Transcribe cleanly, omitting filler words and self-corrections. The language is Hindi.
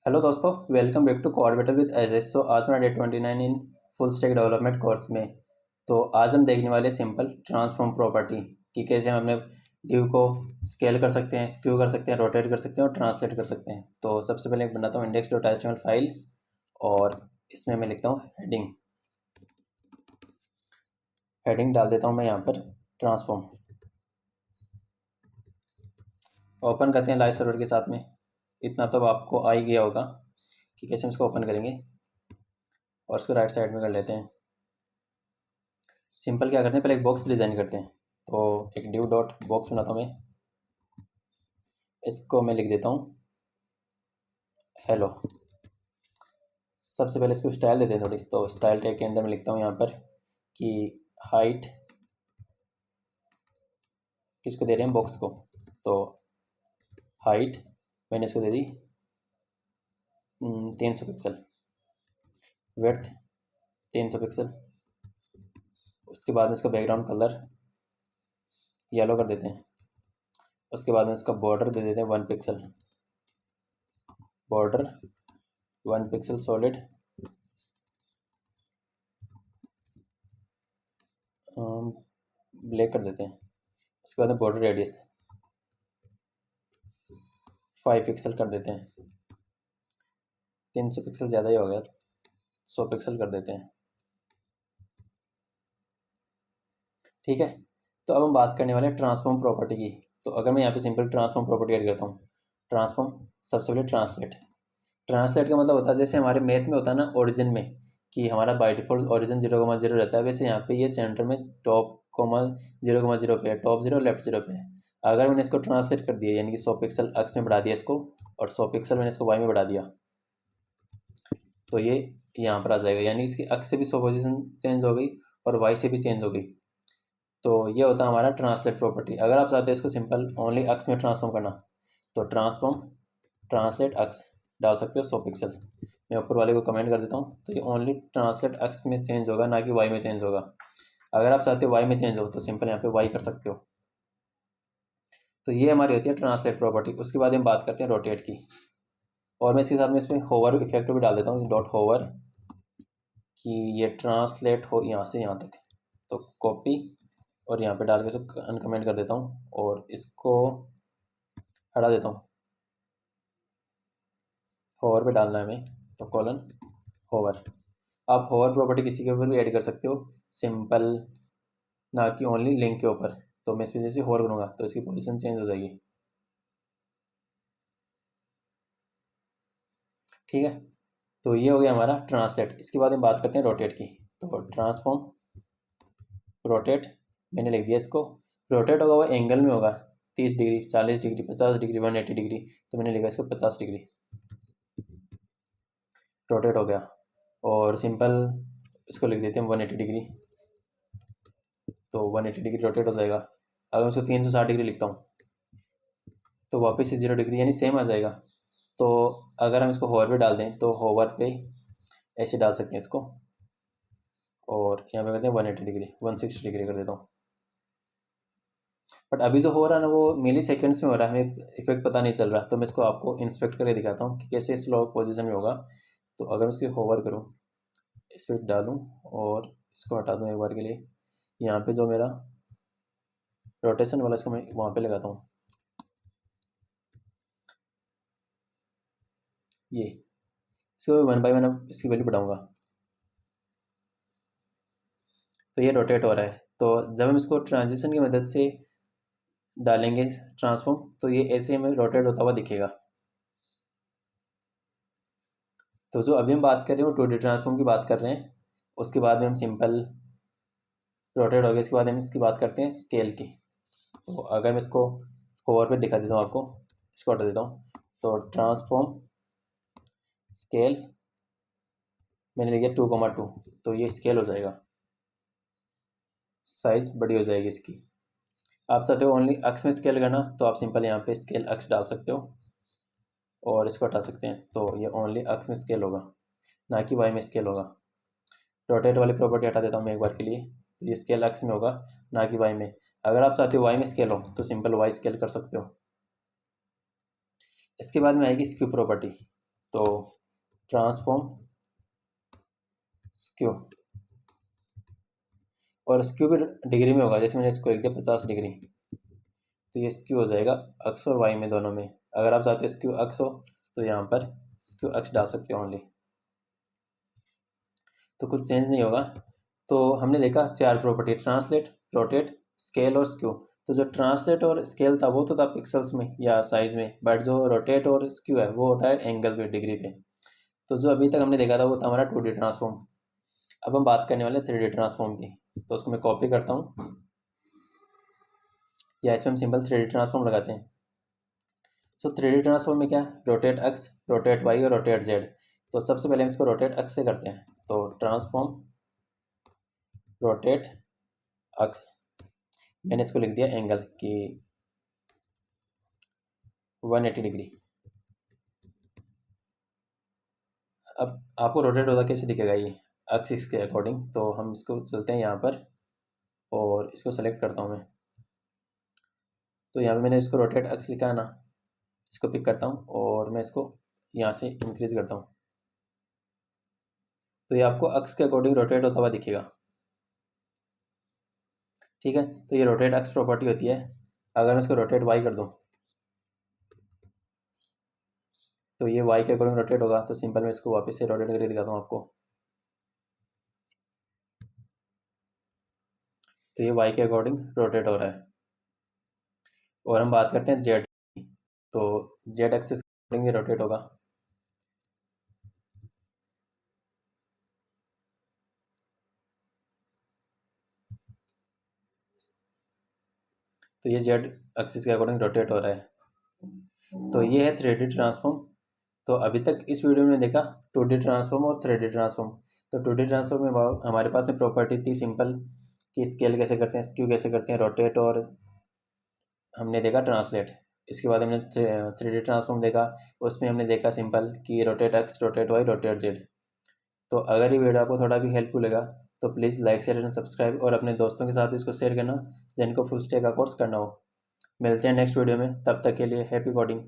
हेलो दोस्तों, welcome back to coordinator with ages. So आज मैं day 29 in full stack development course में। तो आज हम देखने वाले सिंपल ट्रांसफॉर्म प्रॉपर्टी कि कैसे हम अपने ड्यू को स्केल कर सकते हैं, स्क्यू कर सकते हैं, रोटेट कर सकते हैं और ट्रांसलेट कर सकते हैं। तो सबसे पहले एक बनाता हूँ index.html फाइल और इसमें मैं लिखता हूँ हेडिंग डाल देता हूँ मैं यहाँ पर ट्रांसफॉर्म। ओपन करते हैं लाइव सर्वर के साथ में। इतना तो आपको आ ही गया होगा कि कैसे हम इसको ओपन करेंगे और इसको राइट साइड में कर लेते हैं। सिंपल क्या करते हैं, पहले एक बॉक्स डिज़ाइन करते हैं। तो एक ड्यू डॉट बॉक्स बनाता हूँ मैं, इसको मैं लिख देता हूँ हेलो। सबसे पहले इसको स्टाइल देते हैं थोड़ी, तो स्टाइल टैग के अंदर मैं लिखता हूँ यहाँ पर कि हाइट किसको दे रहे हैं, बॉक्स को। तो हाइट मैंने इसको दे दी 300 पिक्सल, विड्थ 300 पिक्सल। उसके बाद में इसका बैकग्राउंड कलर येलो कर देते हैं। उसके बाद में इसका बॉर्डर दे देते हैं 1 pixel, border 1 pixel solid. Black कर देते हैं। उसके बाद में बॉर्डर रेडियस 5 पिक्सल कर देते हैं। 300 पिक्सल ज़्यादा ही हो गया, 100 पिक्सल कर देते हैं। ठीक है, तो अब हम बात करने वाले हैं ट्रांसफॉर्म प्रॉपर्टी की। तो अगर मैं यहाँ पे सिंपल ट्रांसफॉर्म प्रॉपर्टी ऐड करता हूँ, ट्रांसफॉर्म सबसे पहले ट्रांसलेट। ट्रांसलेट का मतलब होता है जैसे हमारे मैथ में होता है ना ओरिजिन में, कि हमारा बाय डिफॉल्ट ओरिजिन 0,0 रहता है, वैसे यहाँ पे ये सेंटर में टॉप कोमा 0,0 पे है, टॉप 0 लेफ्ट 0 पे है। अगर मैंने इसको ट्रांसलेट कर दिया यानी कि 100 पिक्सल एक्स में बढ़ा दिया इसको, और 100 पिक्सल मैंने इसको वाई में बढ़ा दिया, तो ये यहाँ पर आ जाएगा। यानी इसकी एक्स से भी 100 पोजिशन चेंज हो गई और वाई से भी चेंज हो गई। तो ये होता है हमारा ट्रांसलेट प्रॉपर्टी। अगर आप चाहते हैं इसको सिंपल ओनली एक्स में ट्रांसफॉर्म करना, तो ट्रांसफॉर्म ट्रांसलेट एक्स डाल सकते हो 100 पिक्सल। मैं ऊपर वाले को कमेंट कर देता हूँ, तो ये ओनली ट्रांसलेट एक्स में चेंज होगा, ना कि वाई में चेंज होगा। अगर आप चाहते हो वाई में चेंज हो तो सिंपल यहाँ पे वाई कर सकते हो। तो ये हमारी होती है ट्रांसलेट प्रॉपर्टी। उसके बाद हम बात करते हैं रोटेट की, और मैं इसके साथ में इसमें होवर इफेक्ट भी डाल देता हूँ, डॉट होवर, कि ये ट्रांसलेट हो यहाँ से यहाँ तक। तो कॉपी और यहाँ पे डाल के इसको अनकमेंट कर देता हूँ और इसको हटा देता हूँ। होवर पे डालना है हमें, तो कॉलन होवर। आप होवर प्रॉपर्टी किसी के ऊपर भी ऐड कर सकते हो, सिंपल ना कि ओनली लिंक के ऊपर। तो मैं इस पर जैसे होवर करूँगा तो इसकी पोजीशन चेंज हो जाएगी। ठीक है, तो ये हो गया हमारा ट्रांसलेट। इसके बाद हम बात करते हैं रोटेट की। तो ट्रांसफॉर्म रोटेट मैंने लिख दिया इसको। रोटेट होगा वो एंगल में होगा, 30 डिग्री, 40 डिग्री, 50 डिग्री, 180 डिग्री। तो मैंने लिखा इसको 50 डिग्री रोटेट हो गया। और सिंपल इसको लिख देते हैं 180 डिग्री, तो 180 डिग्री रोटेट हो जाएगा। अगर मैं उसको 360 डिग्री लिखता हूँ तो वापस से 0 डिग्री यानी सेम आ जाएगा। तो अगर हम इसको होवर पे डाल दें तो होवर पे ऐसे डाल सकते हैं इसको, और यहाँ पे करते हैं 180 डिग्री, 160 डिग्री कर देता हूँ। बट अभी जो हो रहा है ना वो मिली सेकेंड्स में हो रहा है, हमें इफेक्ट पता नहीं चल रहा। तो मैं इसको आपको इंस्पेक्ट करके दिखाता हूँ कि कैसे स्लो पोजीशन में होगा। तो अगर मैं इसको होवर करूँ, इस पर डालूँ और इसको हटा दूँ एक बार के लिए, यहाँ पे जो मेरा रोटेशन वाला इसको मैं वहाँ पे लगाता हूँ, ये इसको 1/1 इसकी वैल्यू बढ़ाऊँगा, तो ये रोटेट हो रहा है। तो जब हम इसको ट्रांजिशन की मदद से डालेंगे ट्रांसफॉर्म, तो ये ऐसे हमें रोटेट होता हुआ दिखेगा। तो जो अभी हम बात कर रहे हैं वो 2D ट्रांसफॉर्म की बात कर रहे हैं। उसके बाद में हम सिंपल रोटेट हो गया। इसके बाद हम इसकी बात करते हैं स्केल की। तो अगर मैं इसको होवर पे दिखा देता हूँ आपको, इसको हटा देता हूँ, तो ट्रांसफॉर्म स्केल मैंने लिखा 2,2, तो ये स्केल हो जाएगा, साइज बड़ी हो जाएगी इसकी। आप चाहते हो ओनली एक्स में स्केल करना, तो आप सिंपल यहाँ पे स्केल एक्स डाल सकते हो और इसको हटा सकते हैं। तो ये ओनली एक्स में स्केल होगा, ना कि वाई में स्केल होगा। रोटेट वाली प्रॉपर्टी हटा देता हूँ मैं एक बार के लिए, तो ये स्केल एक्स में होगा, ना कि वाई में। अगर आप चाहते हो वाई में स्केल हो तो सिंपल वाई स्केल कर सकते हो। इसके बाद में आएगी स्क्यू प्रॉपर्टी। तो ट्रांसफॉर्म स्क्यू, और स्क्यू भी डिग्री में होगा, जैसे मैंने इसको लिख दिया 50 डिग्री, तो ये स्क्यू हो जाएगा अक्स और वाई में दोनों में। अगर आप चाहते हो स्क्यू अक्स हो तो यहाँ पर स्क्यू अक्स डाल सकते हो ओनली, तो कुछ चेंज नहीं होगा। तो हमने देखा 4 प्रॉपर्टी, ट्रांसलेट, रोटेट, स्केल और स्क्यू। तो जो ट्रांसलेट और स्केल था वो तो था पिक्सल्स में या साइज में, बट जो रोटेट और स्क्यू है वो होता है एंगल पे, डिग्री पे। तो जो अभी तक हमने देखा था वो था हमारा 2D ट्रांसफॉर्म। अब हम बात करने वाले 3D ट्रांसफॉर्म की, तो उसको मैं कॉपी करता हूँ, या इसमें हम सिंपल 3D ट्रांसफॉर्म लगाते हैं। सो 3D ट्रांसफॉर्म में क्या, रोटेट एक्स, रोटेट वाई और रोटेट जेड। तो सबसे पहले हम इसको रोटेट एक्स से करते हैं, तो ट्रांसफॉर्म रोटेट एक्स, मैंने इसको लिख दिया एंगल की 180 डिग्री। अब आपको रोटेट होता कैसे दिखेगा ये एक्सिस के अकॉर्डिंग, तो हम इसको चलते हैं यहाँ पर और इसको सेलेक्ट करता हूँ मैं। तो यहाँ पे मैंने इसको रोटेट एक्स लिखा है ना, इसको पिक करता हूँ और मैं इसको यहाँ से इंक्रीज करता हूँ, तो ये आपको एक्स के अकॉर्डिंग रोटेट होता हुआ दिखेगा। ठीक है, तो ये रोटेट एक्स प्रॉपर्टी होती है। अगर मैं इसको रोटेट वाई कर दूँ तो ये वाई के अकॉर्डिंग रोटेट होगा। तो सिंपल मैं इसको वापस से रोटेट करके दिखाता हूँ आपको, तो ये वाई के अकॉर्डिंग रोटेट हो रहा है। और हम बात करते हैं जेड, तो जेड एक्सिस के अकॉर्डिंग ये रोटेट होगा। तो ये जेड एक्सिस के अकॉर्डिंग रोटेट हो रहा है। तो ये है 3D ट्रांसफॉर्म। तो अभी तक इस वीडियो में देखा 2D ट्रांसफॉर्म और 3D ट्रांसफॉर्म। तो 2D ट्रांसफॉर्म में हमारे पास में प्रॉपर्टी थी सिंपल कि स्केल कैसे करते हैं, स्क्यू कैसे करते हैं, रोटेट, और हमने देखा ट्रांसलेट। इसके बाद हमने 3D ट्रांसफॉर्म देखा, उसमें हमने देखा सिंपल कि rotate X, rotate Y, rotate Z. तो अगर ये वीडियो आपको थोड़ा भी हेल्पफुल लगा तो please like, share and subscribe, और अपने दोस्तों के साथ भी इसको शेयर करना जिनको फुल स्टैक का कोर्स करना हो। मिलते हैं नेक्स्ट वीडियो में, तब तक के लिए हैप्पी कोडिंग।